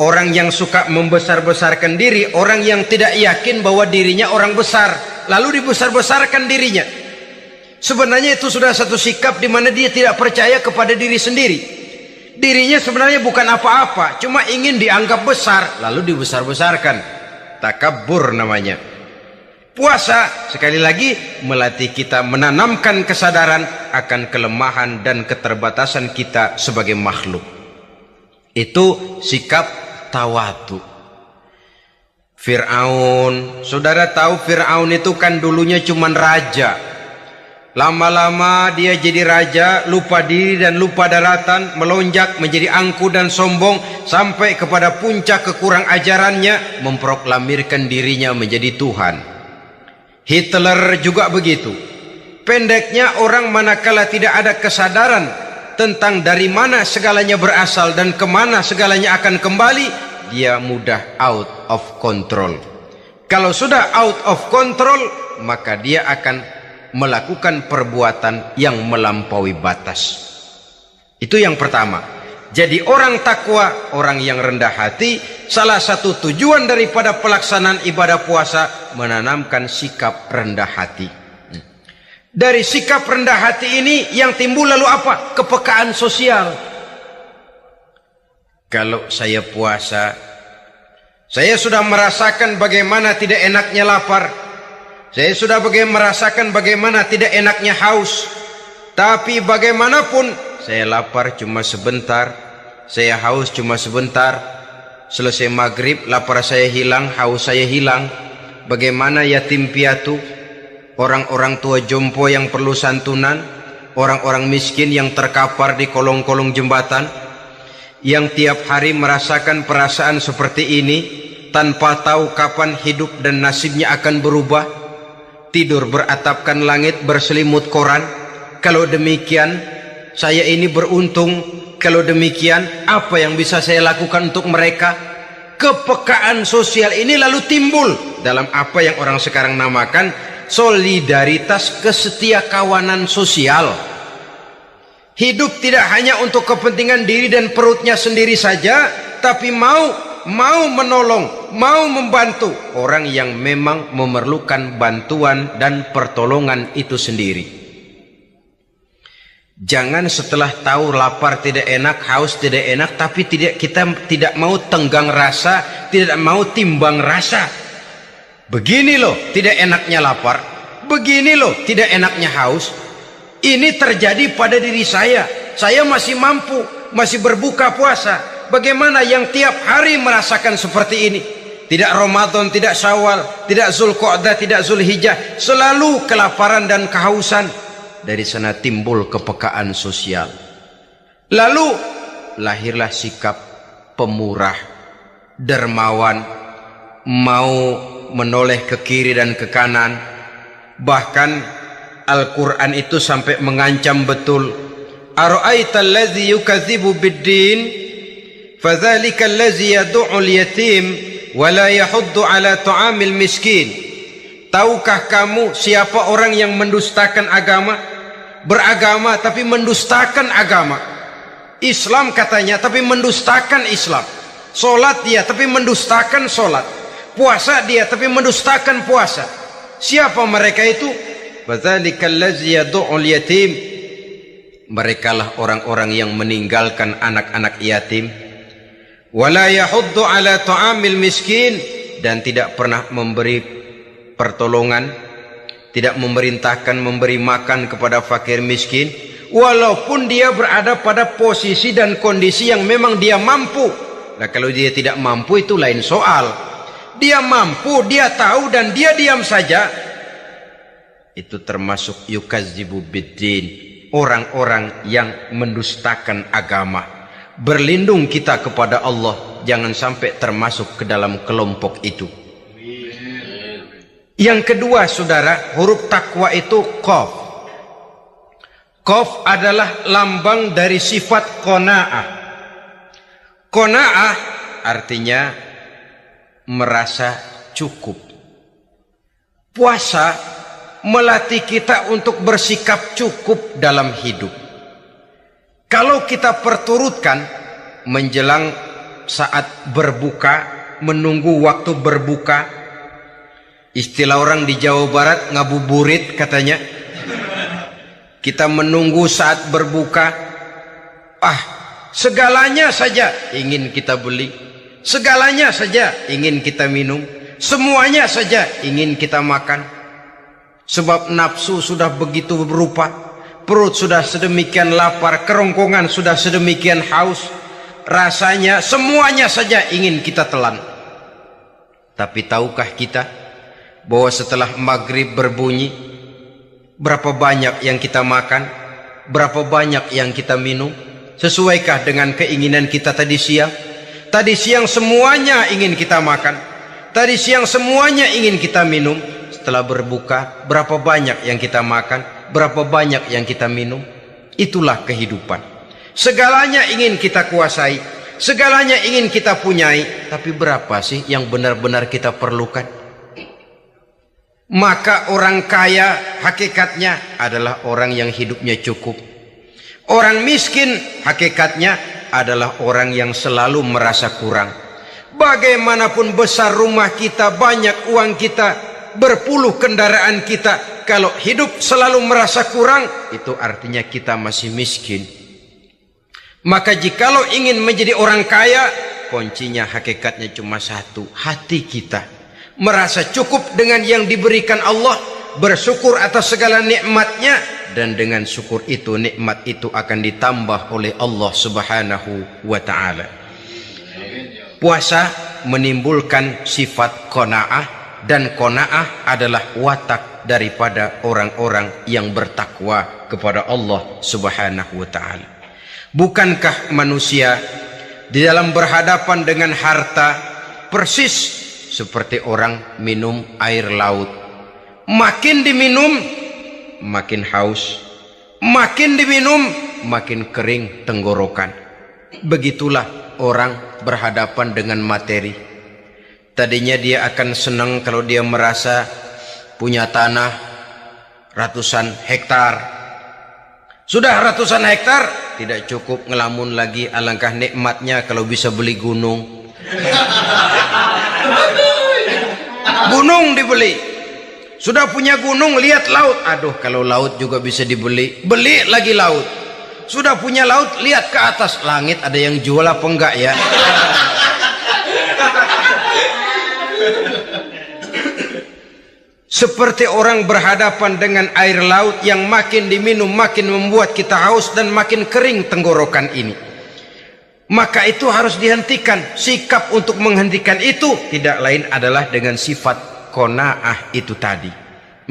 Orang yang suka membesar-besarkan diri, orang yang tidak yakin bahwa dirinya orang besar, lalu dibesar-besarkan dirinya. Sebenarnya itu sudah satu sikap di mana dia tidak percaya kepada diri sendiri. Dirinya sebenarnya bukan apa-apa, cuma ingin dianggap besar, lalu dibesar-besarkan. Takabbur namanya. Puasa sekali lagi melatih kita menanamkan kesadaran akan kelemahan dan keterbatasan kita sebagai makhluk. Itu sikap tawadu. Fir'aun, saudara tahu Fir'aun itu kan dulunya cuman raja. Lama-lama dia jadi raja, lupa diri dan lupa daratan, melonjak menjadi angku dan sombong, sampai kepada puncak kekurang ajarannya, memproklamirkan dirinya menjadi Tuhan. Hitler juga begitu. Pendeknya orang manakala tidak ada kesadaran tentang dari mana segalanya berasal dan kemana segalanya akan kembali, dia mudah out of control. Kalau sudah out of control, maka dia akan melakukan perbuatan yang melampaui batas. Itu yang pertama. Jadi orang takwa, orang yang rendah hati, salah satu tujuan daripada pelaksanaan ibadah puasa menanamkan sikap rendah hati. Dari sikap rendah hati ini yang timbul lalu apa? Kepekaan sosial. Kalau saya puasa, saya sudah merasakan bagaimana tidak enaknya lapar. Saya sudah merasakan bagaimana tidak enaknya haus. Tapi bagaimanapun, saya lapar cuma sebentar, saya haus cuma sebentar. Selesai maghrib, lapar saya hilang, haus saya hilang. Bagaimana yatim piatu, orang-orang tua jompo yang perlu santunan, orang-orang miskin yang terkapar di kolong-kolong jembatan. yang tiap hari merasakan perasaan seperti ini tanpa tahu kapan hidup dan nasibnya akan berubah, tidur beratapkan langit berselimut koran. Kalau demikian saya ini beruntung, kalau demikian apa yang bisa saya lakukan untuk mereka? Kepekaan sosial ini lalu timbul dalam apa yang orang sekarang namakan solidaritas kesetiakawanan sosial. Hidup tidak hanya untuk kepentingan diri dan perutnya sendiri saja, tapi mau menolong, mau membantu orang yang memang memerlukan bantuan dan pertolongan itu sendiri. Jangan setelah tahu lapar tidak enak, haus tidak enak, tapi kita tidak mau tenggang rasa, tidak mau timbang rasa. Begini loh tidak enaknya lapar, begini loh tidak enaknya haus. Ini terjadi pada diri saya masih mampu, masih berbuka puasa. Bagaimana yang tiap hari merasakan seperti ini? Tidak Ramadan, tidak Syawal, tidak Zulqa'dah, tidak Zulhijjah, selalu kelaparan dan kehausan. Dari sana timbul kepekaan sosial. Lalu lahirlah sikap pemurah, dermawan, mau menoleh ke kiri dan ke kanan. Bahkan Al-Quran itu sampai mengancam betul. Ara'aita allazi yukadzibu bid-din fadzalika allazi yad'ul yatim wa la yahuddu ala ta'amil miskin. Tahukah kamu siapa orang yang mendustakan agama? Beragama tapi mendustakan agama. Islam katanya tapi mendustakan Islam. Solat dia tapi mendustakan solat. Puasa dia tapi mendustakan puasa. Siapa mereka itu? Fadzalika allazi yad'ul yatim. Merekalah orang-orang yang meninggalkan anak-anak yatim. Wala yahuddu ala ta'amil miskin, dan tidak pernah memberi pertolongan, tidak memerintahkan memberi makan kepada fakir miskin, walaupun dia berada pada posisi dan kondisi yang memang dia mampu. Nah, kalau dia tidak mampu itu lain soal. Dia mampu, dia tahu, dan dia diam saja. Itu termasuk yukadzibu biddin, orang-orang yang mendustakan agama. Berlindung kita kepada Allah, jangan sampai termasuk ke dalam kelompok itu. Yang kedua saudara, huruf takwa itu qaf. Qaf adalah lambang dari sifat qanaah. Qanaah artinya merasa cukup. Puasa melatih kita untuk bersikap cukup dalam hidup. Kalau kita perturutkan menjelang saat berbuka, menunggu waktu berbuka, istilah orang di Jawa Barat ngabuburit katanya. Kita menunggu saat berbuka, segalanya saja ingin kita beli, segalanya saja ingin kita minum, semuanya saja ingin kita makan. Sebab nafsu sudah begitu berupa, perut sudah sedemikian lapar, kerongkongan sudah sedemikian haus, rasanya semuanya saja ingin kita telan. Tapi tahukah kita bahwa setelah maghrib berbunyi, berapa banyak yang kita makan, berapa banyak yang kita minum? Sesuaikah dengan keinginan kita tadi siang? Tadi siang semuanya ingin kita makan, tadi siang semuanya ingin kita minum. Setelah berbuka, berapa banyak yang kita makan, berapa banyak yang kita minum? Itulah kehidupan. Segalanya ingin kita kuasai, segalanya ingin kita punyai, tapi berapa sih yang benar-benar kita perlukan? Maka orang kaya hakikatnya adalah orang yang hidupnya cukup. Orang miskin hakikatnya adalah orang yang selalu merasa kurang. Bagaimanapun besar rumah kita, banyak uang kita, berpuluh kendaraan kita, kalau hidup selalu merasa kurang, itu artinya kita masih miskin. Maka jikalau ingin menjadi orang kaya, kuncinya hakikatnya cuma satu, hati kita merasa cukup dengan yang diberikan Allah, bersyukur atas segala nikmatnya, dan dengan syukur itu, nikmat itu akan ditambah oleh Allah Subhanahu wa ta'ala. Puasa menimbulkan sifat qanaah, dan qanaah adalah watak daripada orang-orang yang bertakwa kepada Allah Subhanahu wa ta'ala. Bukankah manusia di dalam berhadapan dengan harta persis seperti orang minum air laut. Makin diminum makin haus, makin diminum makin kering tenggorokan. Begitulah orang berhadapan dengan materi. Tadinya dia akan senang kalau dia merasa punya tanah ratusan hektar. Sudah ratusan hektar, tidak cukup ngelamun lagi. Alangkah nikmatnya kalau bisa beli gunung. Gunung dibeli. Sudah punya gunung, lihat laut. Aduh, kalau laut juga bisa dibeli. Beli lagi laut. Sudah punya laut, lihat ke atas. Langit ada yang jual apa enggak ya? Seperti orang berhadapan dengan air laut yang makin diminum makin membuat kita haus dan makin kering tenggorokan ini. Maka itu harus dihentikan. Sikap untuk menghentikan itu tidak lain adalah dengan sifat qanaah itu tadi.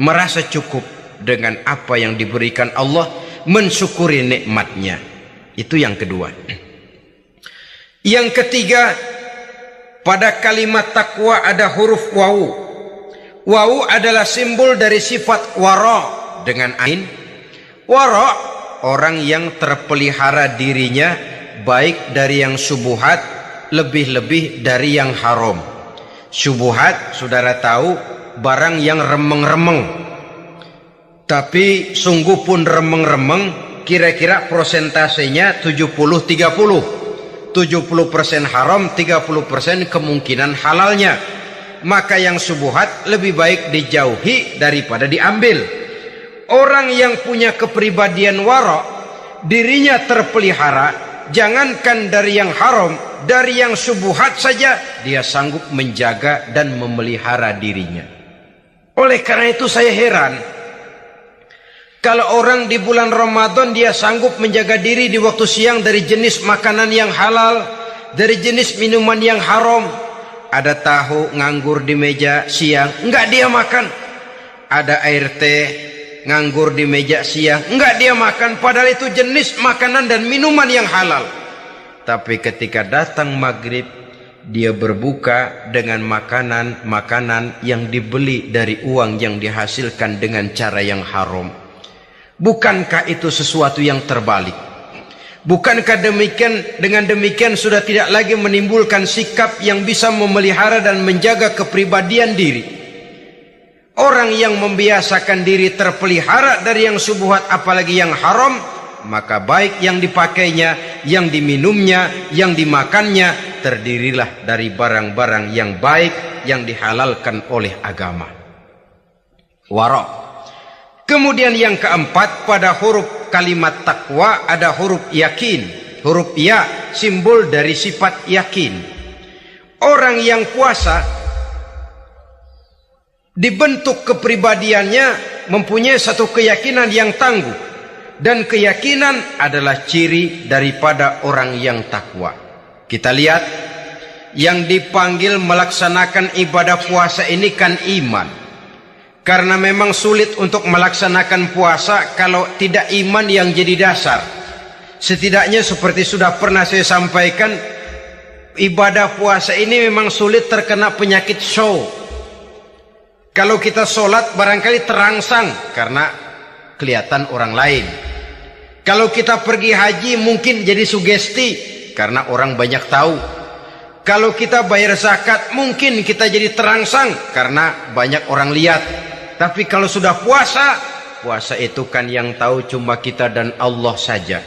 Merasa cukup dengan apa yang diberikan Allah, mensyukuri nikmatnya. Itu yang kedua. Yang ketiga, pada kalimat takwa ada huruf wawu. Wawu adalah simbol dari sifat wara dengan ain. Wara, orang yang terpelihara dirinya baik dari yang syubhat, lebih-lebih dari yang haram. Syubhat, saudara tahu, barang yang remeng-remeng. Tapi sungguh pun remeng-remeng, kira-kira prosentasenya 70-30. 70% haram, 30% kemungkinan halalnya. Maka yang syubhat lebih baik dijauhi daripada diambil. Orang yang punya kepribadian wara, dirinya terpelihara, jangankan dari yang haram, dari yang syubhat saja dia sanggup menjaga dan memelihara dirinya. Oleh karena itu saya heran kalau orang di bulan Ramadan dia sanggup menjaga diri di waktu siang dari jenis makanan yang halal, dari jenis minuman yang haram. Ada tahu nganggur di meja siang, enggak dia makan. Ada air teh nganggur di meja siang, enggak dia makan. Padahal itu jenis makanan dan minuman yang halal. Tapi ketika datang maghrib, dia berbuka dengan makanan-makanan yang dibeli dari uang yang dihasilkan dengan cara yang haram. Bukankah itu sesuatu yang terbalik? Bukankah dengan demikian sudah tidak lagi menimbulkan sikap yang bisa memelihara dan menjaga kepribadian diri? Orang yang membiasakan diri terpelihara dari yang syubhat apalagi yang haram, maka baik yang dipakainya, yang diminumnya, yang dimakannya terdirilah dari barang-barang yang baik yang dihalalkan oleh agama. Wara. Kemudian yang keempat, pada huruf kalimat takwa ada huruf yakin. Huruf ya simbol dari sifat yakin. Orang yang puasa dibentuk kepribadiannya mempunyai satu keyakinan yang tangguh, dan keyakinan adalah ciri daripada orang yang takwa. Kita lihat yang dipanggil melaksanakan ibadah puasa ini kan iman. Karena memang sulit untuk melaksanakan puasa kalau tidak iman yang jadi dasar. Setidaknya seperti sudah pernah saya sampaikan, ibadah puasa ini memang sulit terkena penyakit show. Kalau kita sholat barangkali terangsang karena kelihatan orang lain. Kalau kita pergi haji mungkin jadi sugesti karena orang banyak tahu. Kalau kita bayar zakat mungkin kita jadi terangsang karena banyak orang lihat. Tapi kalau sudah puasa, puasa itu kan yang tahu cuma kita dan Allah saja.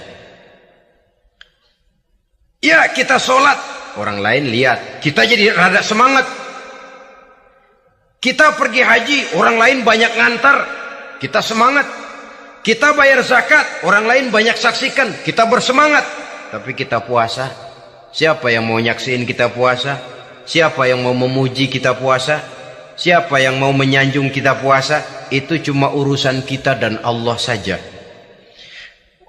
Ya, kita sholat, orang lain lihat, kita jadi rada semangat. Kita pergi haji, orang lain banyak ngantar, kita semangat. Kita bayar zakat, orang lain banyak saksikan, kita bersemangat. Tapi kita puasa, siapa yang mau nyaksiin kita puasa? Siapa yang mau memuji kita puasa? Siapa yang mau menyanjung kita puasa? Itu cuma urusan kita dan Allah saja.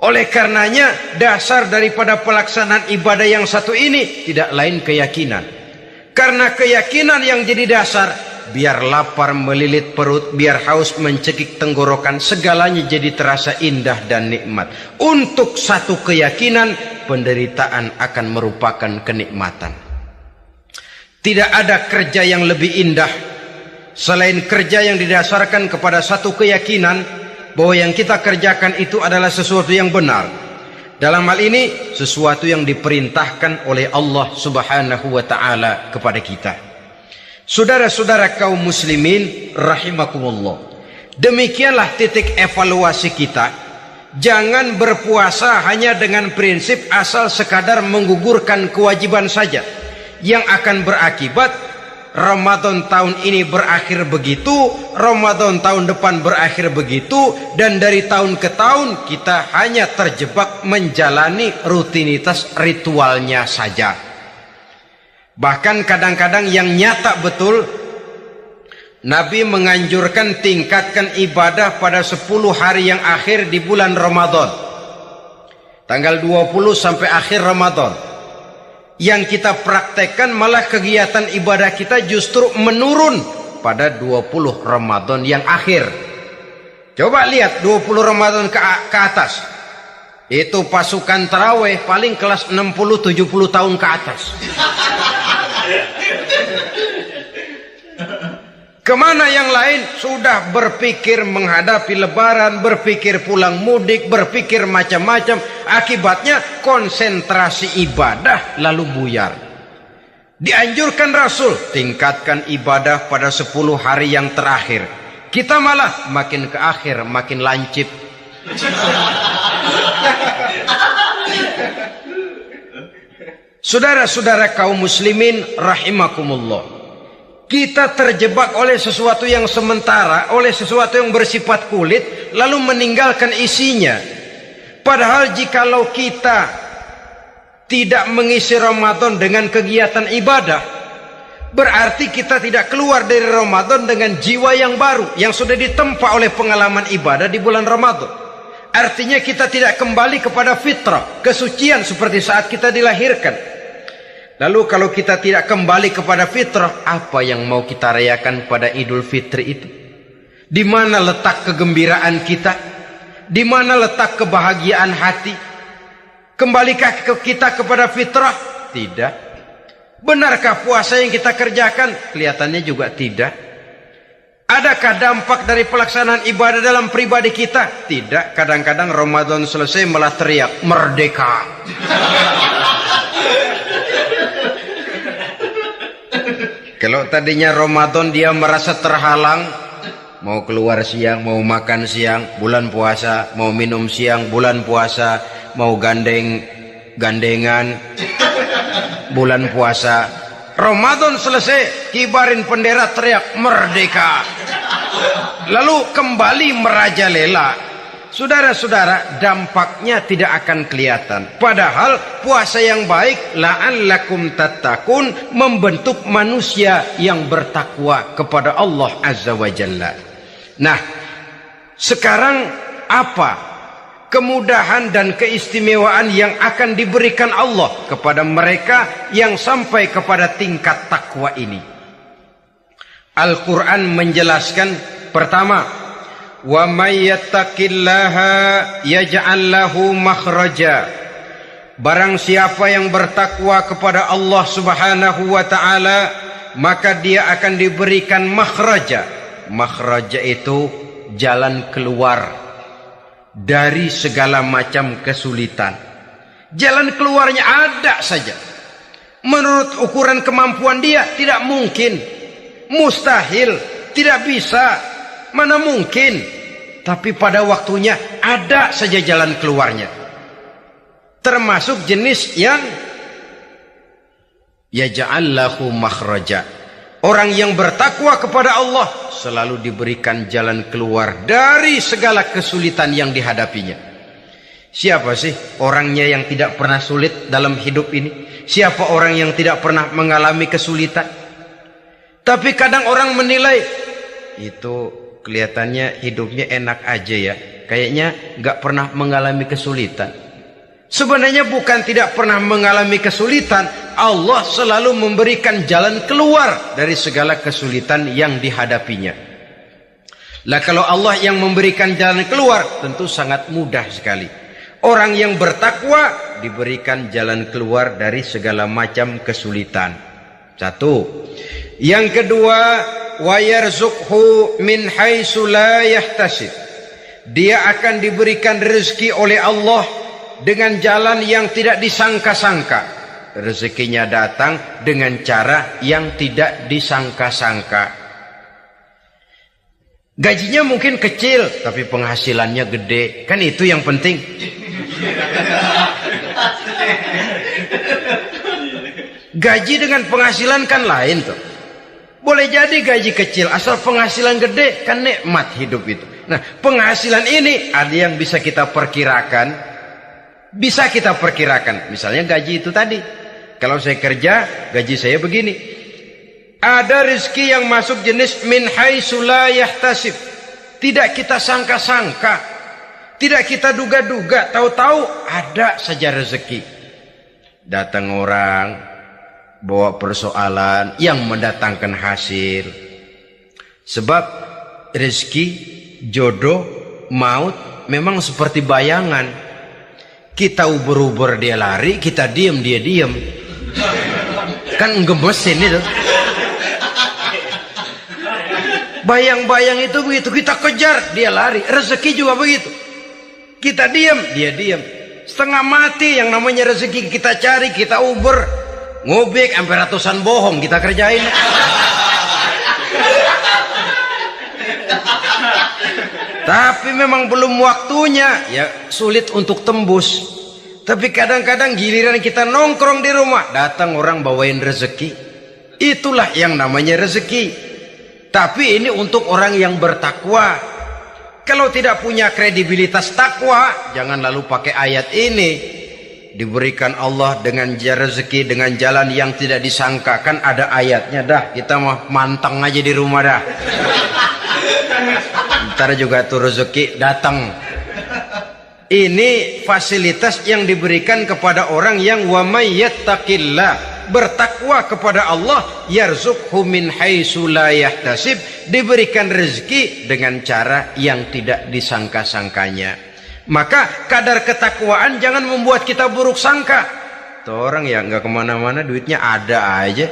Oleh karenanya dasar daripada pelaksanaan ibadah yang satu ini tidak lain keyakinan. Karena keyakinan yang jadi dasar, biar lapar melilit perut, biar haus mencekik tenggorokan, segalanya jadi terasa indah dan nikmat. Untuk satu keyakinan, penderitaan akan merupakan kenikmatan. Tidak ada kerja yang lebih indah selain kerja yang didasarkan kepada satu keyakinan bahwa yang kita kerjakan itu adalah sesuatu yang benar. Dalam hal ini sesuatu yang diperintahkan oleh Allah Subhanahu wa taala kepada kita. Saudara-saudara kaum muslimin rahimakumullah. Demikianlah titik evaluasi kita. Jangan berpuasa hanya dengan prinsip asal sekadar menggugurkan kewajiban saja, yang akan berakibat Ramadan tahun ini berakhir begitu, Ramadan tahun depan berakhir begitu, dan dari tahun ke tahun kita hanya terjebak menjalani rutinitas ritualnya saja. Bahkan kadang-kadang yang nyata betul, Nabi menganjurkan tingkatkan ibadah pada 10 hari yang akhir di bulan Ramadan, tanggal 20 sampai akhir Ramadan. Yang kita praktekkan malah kegiatan ibadah kita justru menurun pada 20 Ramadan yang akhir. Coba lihat 20 Ramadan ke atas. Itu pasukan tarawih paling kelas 60-70 tahun ke atas. Kemana yang lain sudah berpikir menghadapi lebaran, berpikir pulang mudik, berpikir macam-macam. Akibatnya konsentrasi ibadah lalu buyar. Dianjurkan Rasul, tingkatkan ibadah pada 10 hari yang terakhir. Kita malah makin ke akhir makin lancip. Saudara-saudara kaum muslimin rahimakumullah. Kita terjebak oleh sesuatu yang sementara, oleh sesuatu yang bersifat kulit, lalu meninggalkan isinya. Padahal jikalau kita tidak mengisi Ramadan dengan kegiatan ibadah, berarti kita tidak keluar dari Ramadan dengan jiwa yang baru, yang sudah ditempa oleh pengalaman ibadah di bulan Ramadan. Artinya kita tidak kembali kepada fitrah, kesucian seperti saat kita dilahirkan. Lalu kalau kita tidak kembali kepada fitrah, apa yang mau kita rayakan pada Idul Fitri itu? Di mana letak kegembiraan kita? Di mana letak kebahagiaan hati? Kembalikah kita kepada fitrah? Tidak. Benarkah puasa yang kita kerjakan? Kelihatannya juga tidak. Adakah dampak dari pelaksanaan ibadah dalam pribadi kita? Tidak. Kadang-kadang Ramadan selesai malah teriak, merdeka. Kalau tadinya Ramadan dia merasa terhalang, mau keluar siang, mau makan siang, bulan puasa, mau minum siang, bulan puasa, mau gandengan, bulan puasa. Ramadan selesai, kibarin bendera, teriak merdeka. Lalu kembali merajalela. Saudara-saudara, dampaknya tidak akan kelihatan. Padahal puasa yang baik, la'allakum tattaqun, membentuk manusia yang bertakwa kepada Allah Azza wa Jalla. Nah, sekarang apa kemudahan dan keistimewaan yang akan diberikan Allah kepada mereka yang sampai kepada tingkat takwa ini? Al-Quran menjelaskan, pertama, wa may yattaqillaha yaj'al lahu makhraja. Barang siapa yang bertakwa kepada Allah Subhanahu wa taala, maka dia akan diberikan makhraja. Makhraja itu jalan keluar dari segala macam kesulitan. Jalan keluarnya ada saja. Menurut ukuran kemampuan dia tidak mungkin, mustahil, tidak bisa. Mana mungkin, tapi pada waktunya ada saja jalan keluarnya. Termasuk jenis yang yaj'allahu makhraja. Orang yang bertakwa kepada Allah selalu diberikan jalan keluar dari segala kesulitan yang dihadapinya. Siapa sih orangnya yang tidak pernah sulit dalam hidup ini? Siapa orang yang tidak pernah mengalami kesulitan? Tapi kadang orang menilai, itu kelihatannya hidupnya enak aja ya, kayaknya nggak pernah mengalami kesulitan. Sebenarnya bukan tidak pernah mengalami kesulitan, Allah selalu memberikan jalan keluar dari segala kesulitan yang dihadapinya. Lah kalau Allah yang memberikan jalan keluar, tentu sangat mudah sekali. Orang yang bertakwa diberikan jalan keluar dari segala macam kesulitan. Satu. Yang kedua, wa yarzuqhu min haitsu la yahtasib. Dia akan diberikan rezeki oleh Allah dengan jalan yang tidak disangka-sangka. Rezekinya datang dengan cara yang tidak disangka-sangka. Gajinya mungkin kecil, tapi penghasilannya gede. Kan itu yang penting. Gaji dengan penghasilan kan lain tuh. Boleh jadi gaji kecil, asal penghasilan gede, kan nikmat hidup itu. Nah, penghasilan ini ada yang bisa kita perkirakan. Bisa kita perkirakan, misalnya gaji itu tadi. Kalau saya kerja, gaji saya begini. Ada rezeki yang masuk jenis min haitsu la yahtasib. Tidak kita sangka-sangka, tidak kita duga-duga, tahu-tahu ada saja rezeki. Datang orang bawa persoalan yang mendatangkan hasil. Sebab rezeki, jodoh, maut memang seperti bayangan. Kita uber-uber dia lari, kita diam dia diam. Kan gemesin itu. Bayang-bayang itu begitu, kita kejar dia lari. Rezeki juga begitu. Kita diam dia diam. Setengah mati yang namanya rezeki kita cari, kita uber, ngobek sampai ratusan bohong kita kerjain. Tapi memang belum waktunya, ya sulit untuk tembus. Tapi kadang-kadang giliran kita nongkrong di rumah, datang orang bawain rezeki. Itulah yang namanya rezeki. Tapi ini untuk orang yang bertakwa. Kalau tidak punya kredibilitas takwa, jangan lalu pakai ayat ini. Diberikan Allah dengan rezeki dengan jalan yang tidak disangka. Kan ada ayatnya dah, kita mah manteng aja di rumah dah. Ntar juga tuh rezeki datang. Ini fasilitas yang diberikan kepada orang yang wa may yattaqillah, bertakwa kepada Allah, yarzuqhu min haitsu la yahtasib, diberikan rezeki dengan cara yang tidak disangka-sangkanya. Maka kadar ketakwaan jangan membuat kita buruk sangka. Tuh orang ya nggak kemana-mana, duitnya ada aja.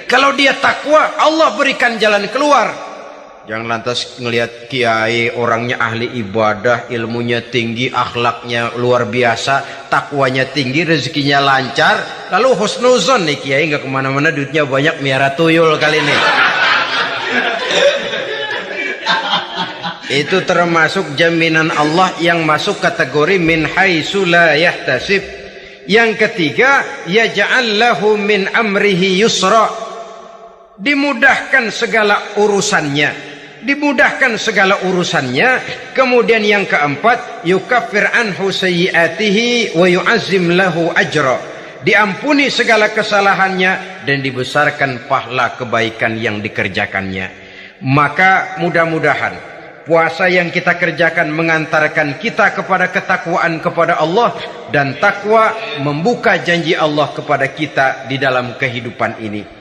Kalau dia takwa, Allah berikan jalan keluar. Jangan lantas ngelihat kiai orangnya ahli ibadah, ilmunya tinggi, akhlaknya luar biasa, takwanya tinggi, rezekinya lancar, lalu husnuzon nih kiai nggak kemana-mana, duitnya banyak, miara tuyul kali ini. Itu termasuk jaminan Allah yang masuk kategori min haitsu la yahtasib. Yang ketiga, yaj'al lahu min amrihi yusra, dimudahkan segala urusannya. Dimudahkan segala urusannya. Kemudian yang keempat, yukaffir anhu sayyiatihi wa yu'azzim lahu ajra, diampuni segala kesalahannya dan dibesarkan pahala kebaikan yang dikerjakannya. Maka mudah-mudahan puasa yang kita kerjakan mengantarkan kita kepada ketakwaan kepada Allah, dan takwa membuka janji Allah kepada kita di dalam kehidupan ini.